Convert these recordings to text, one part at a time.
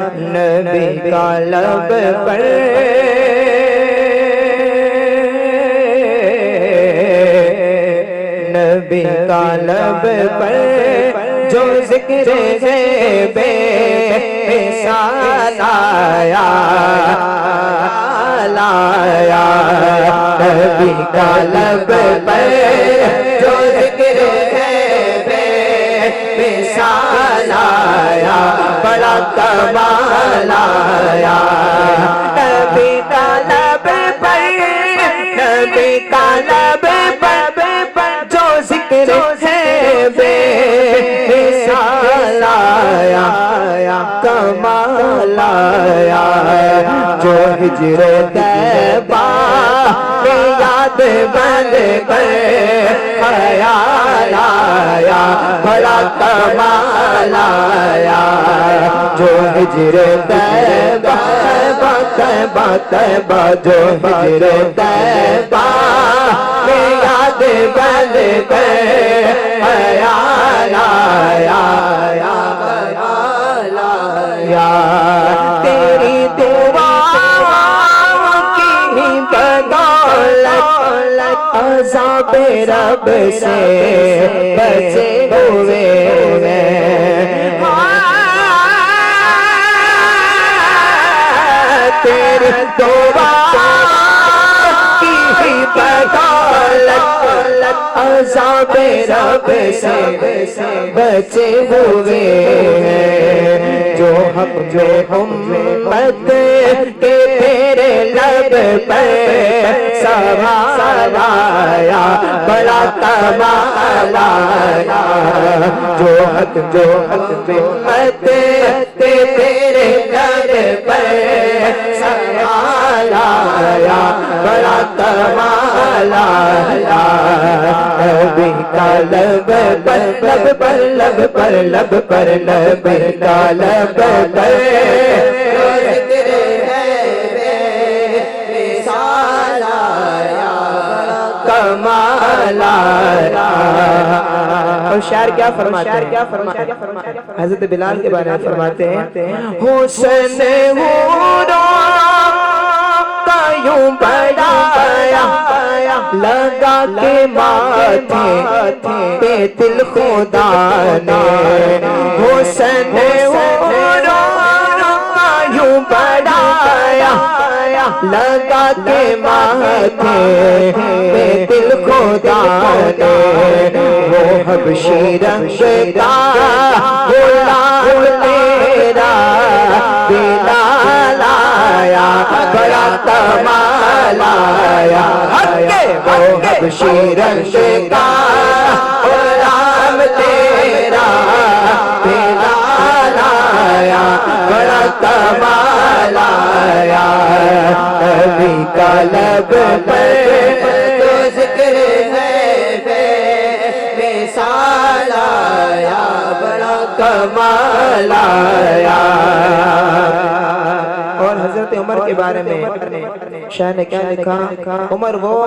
نبی کا لب پر نبی کا لب پر جو ذکر ہے بے مثال آیا لایا نبی کا لب پر جو ذکر ہے بے مثال آیا بڑا کمال آیا نبی کا لب پر نبی کا لب پر جو ذکر ہے بے مثال آیا کمال آیا جو ہجر طیبہ میں یاد بن کر خیال آیا بڑا کمال آیا جو ہجر طیبہ طیبہ جو ہجر طیبہ میں یاد بن کر خیال آیا تیری دعا کی بدولت عذاب رب سے بچے ہوئے تیری دعا کی بدولت عذاب رب سے بچے ہوئے جو امت کے تیرے لب پر سوال آیا بڑا کمال آیا جو امت کے تیرے لب پر سوال آیا بڑا کمال آیا نبی کا لب پر لب پر لب پر نبی کا لب پر ذکر ہے بے مثال آیا کمال آیا اور شاعر کیا فرماتے ہیں حضرت بلال کے بارے میں فرماتے ہیں حسن حوروں کا یوں بڑھایا لگا کے ماتھے پہ دل خدا نے حسن حوروں کا یوں بڑھایا لگا کے ماتھے پہ دل خدا نے وہ حبشی رنگ کا غلام تیرا بلال آیا بڑا کمال آیا وہ حبشی رنگ کا غلام تیرا بلال آیا بڑا کمال آیا نبی کا لب پر تو ذکر ہے بے مثال آیا بڑا کمال آیا اور حضرت عمر کے بارے میں شاہ نے کیا لکھا عمر وہ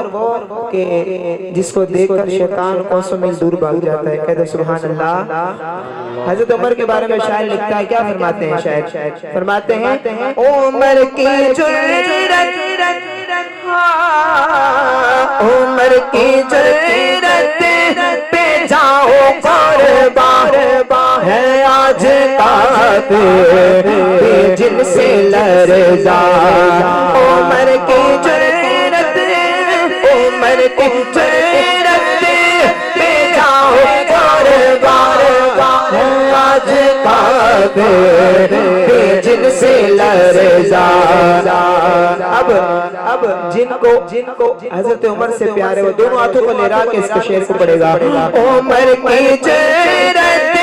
کہ جس کو دیکھ کر شیطان کوسوں میل دور بھاگ جاتا ہے کہتے سبحان اللہ حضرت عمر کے بارے میں شاعر لکھتا ہے کیا فرماتے ہیں شاعر فرماتے ہیں عمر کی جرأت عمر کی جرأت پہ جاؤ قربان ہے آج کافر جن سے لرزا عمر کی جرأت عمر کی جرأت پہ جاؤ قربان ہے آج کافر جن سے لرزا اب جن کو حضرت عمر سے پیارے وہ دونوں ہاتھوں کو لے رہا کہ اس کے شعر کو پڑھے گا عمر کی جرأت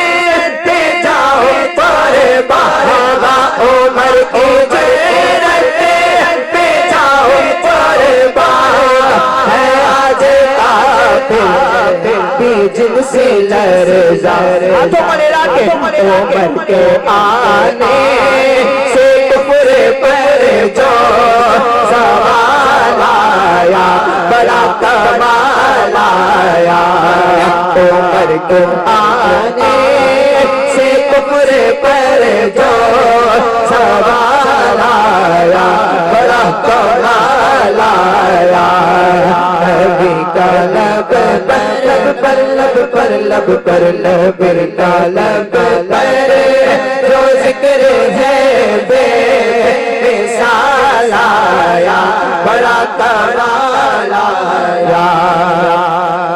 پہ جاؤ قربان عمر کی جرأت پہ جاؤ قربان ہے آج کافر جن سے لرزا ہاتھوں کو لے رہا کہ عمر کے آنے سے کفر پر جو سوال آیا بڑا کمال آیا عمر کے آنے سے عمر پر جو سوال آیا بڑا کمال آیا نبی کا لب پر لب پر لب پر لب کا لب پر جو ذکر ہے بے مثال آیا بڑا کمال آیا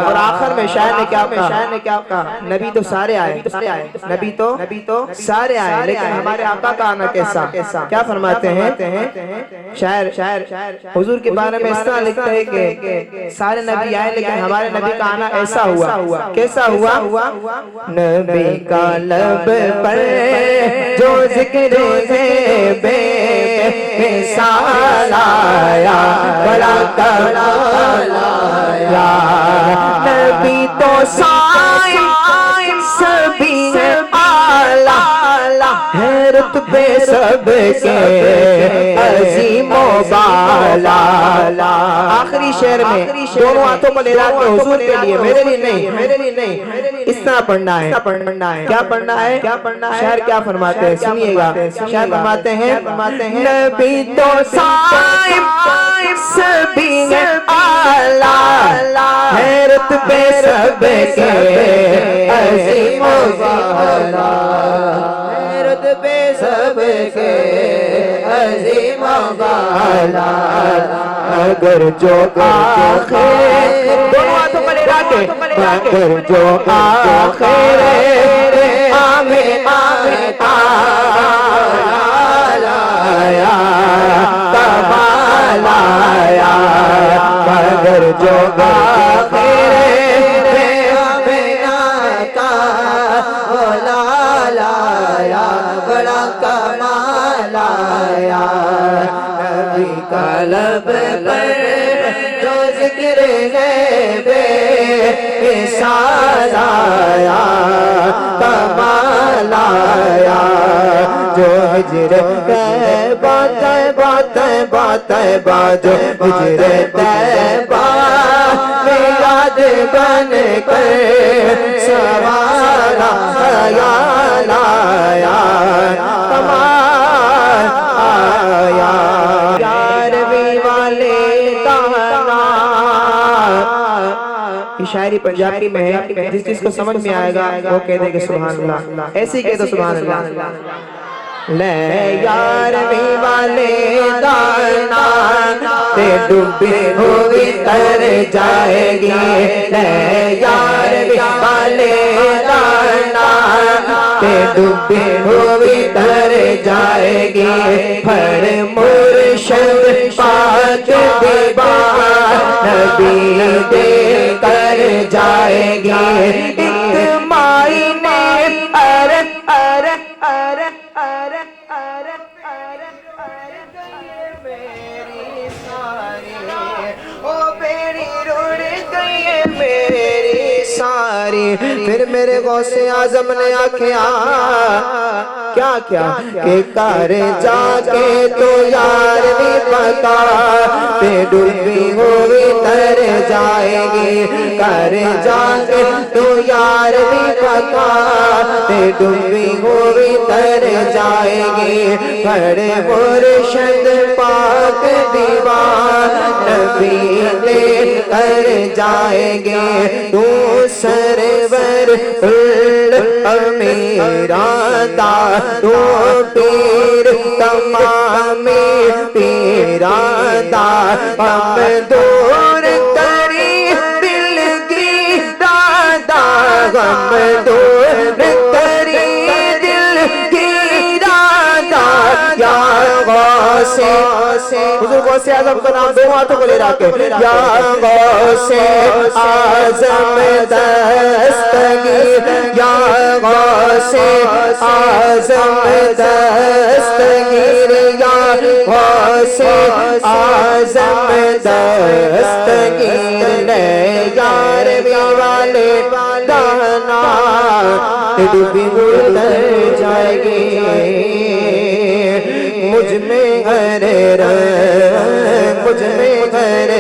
اور آخر میں شاعر نے کیا کہا نبی تو سارے آئے نبی تو سارے آئے لیکن ہمارے آقا کا آنا کیسا کیا فرماتے ہیں شاعر حضور کے بارے میں اس طرح لکھتا ہے کہ سارے نبی آئے لیکن ہمارے نبی کا آنا ایسا ہوا کیسا ہوا نبی کا لب پر جو ذکر ہے بے مثال آیا بڑا کمال آیا نبی تو سائن سبھی آلہ ہے رتبے سب کے عظیم و بالا آخری شعر میں دونوں ہاتھوں کو لے رہا کہ حضور کے لیے میرے لیے نہیں اس طرح پڑھنا ہے کیا پڑھنا ہے شعر کیا فرماتے ہیں سنیے گا شعر فرماتے ہیں نبی تو سائن سبھی آلہ ہے رتبے سب کے عظیم و بالا رتبے سب کے عظیم و بالا اگر جو آخر دونوں ہاتھوں پر لے کے اگر جو آخر آمین آیا کمال آیا اگر جو آخر بڑا کمال آیا نبی کا لب پر جو ذکر ہے بے مثال آیا کمال آیا جو ہجر طیبہ جو ہجر طیبہ میلاد بن کر سوال آیا لایا کمال آیا گیارہویں والے دانا یہ شاعری پنجابی میں ہے جس کو سمجھ میں آئے گا وہ کہہ دے کہ سبحان اللہ ایسے ہی کہہ دو سبحان اللہ لے یارویں والے دانا تے ڈوبی ہوئی تر جائے گی لے یارویں والے دانا تے ڈوبی ہوئی تر جائے گی پھر مرشد پاک دیوان نبی دے کر جائے گی ایک مائی نے پھر میرے غوث اعظم نے آکھیا کیا کہ کر جا کے تو یار بھی پتا تے ڈوبی ہوئی تر جائے گی کر جا کے تو یار بھی پتا تے ڈوبی ہوئی تر جائے گی بڑے مرشد پاک دیوان نبی لے کر جائے گے تو سرور امیران دا تو پیر تمام پیران دا ہم دور کری دل کی دادا ہم دور کری دل کی دادا یا غوث حضور غوث اعظم کا نام دو ہاتھوں کو لے رہا کہ یا غوث اعظم دستگیر یا غوث اعظم دستگیر یا غوث اعظم دستگیر لے یارویں والے دانا ڈوبی ہوئی جائے گی مجھ میں گھر مجھ میں گھر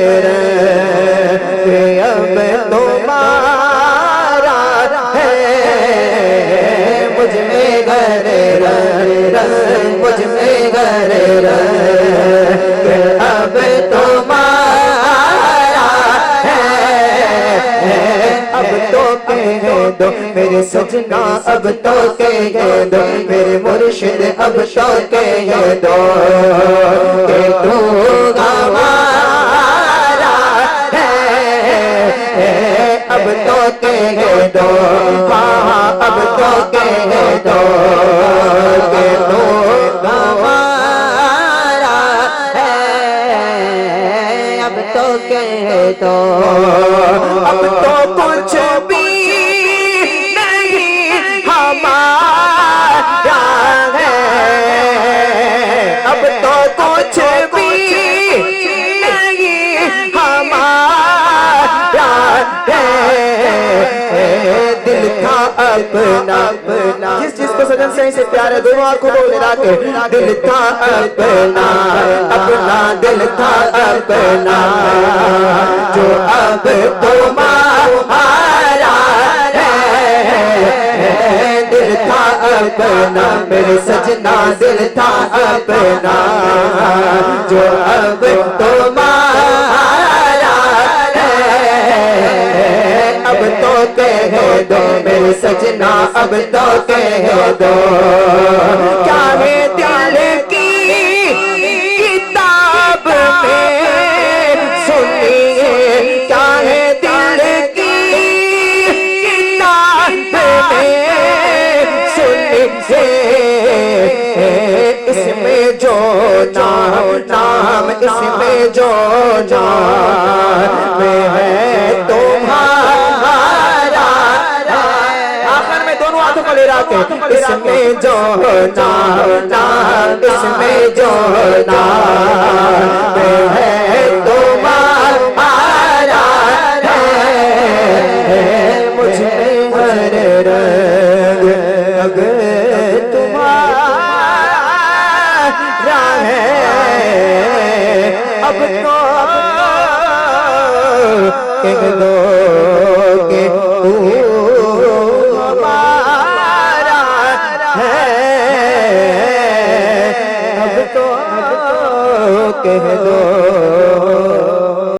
اب تمہارا ہے مجھ میں گھر ہر رنگ اب تمہارا ہے، اب تو کہہ دو میرے سجنا، اب تو کہہ دو میرے مرشد، اب تو کہہ دو کہ تو ہمارا ہے، اب تو کہہ دو، ہاں اب تو کہہ دو کہ تو ہمارا ہے، اب تو کہہ دو، اب تو کچھ بھی نہیں ہمارا ہے، اب تو کچھ بھی نہیں ہمارا ہے، دل تھا اپنا، جس کو سجن سے پیار ہے دونوں آنکھوں کو لڑا کے، دل تھا اپنا، اپنا دل تھا اپنا، جو اب تمہارا ہے، دل تھا اپنا میرے سجنا، دل تھا اپنا، جو اب تمہارا ہے، اب تو کہہ دو میرے سجنا، اب تو کہہ دو، کیا ہے دل کی کتاب میں سنیے، کیا ہے دل کی کتاب میں سنیے، اس میں جو نام اس میں جو نام ہے تمہارا، آخر میں دونوں ہاتھوں کو لے رہا کہ اس میں جو نام اس میں جو نام ہے تمہارا ہے، مجھ میں ہر رنگ اگر تمہارا ہے، اب تو کہہ دو کہ تو ہمارا ہے، اب تو کہہ دو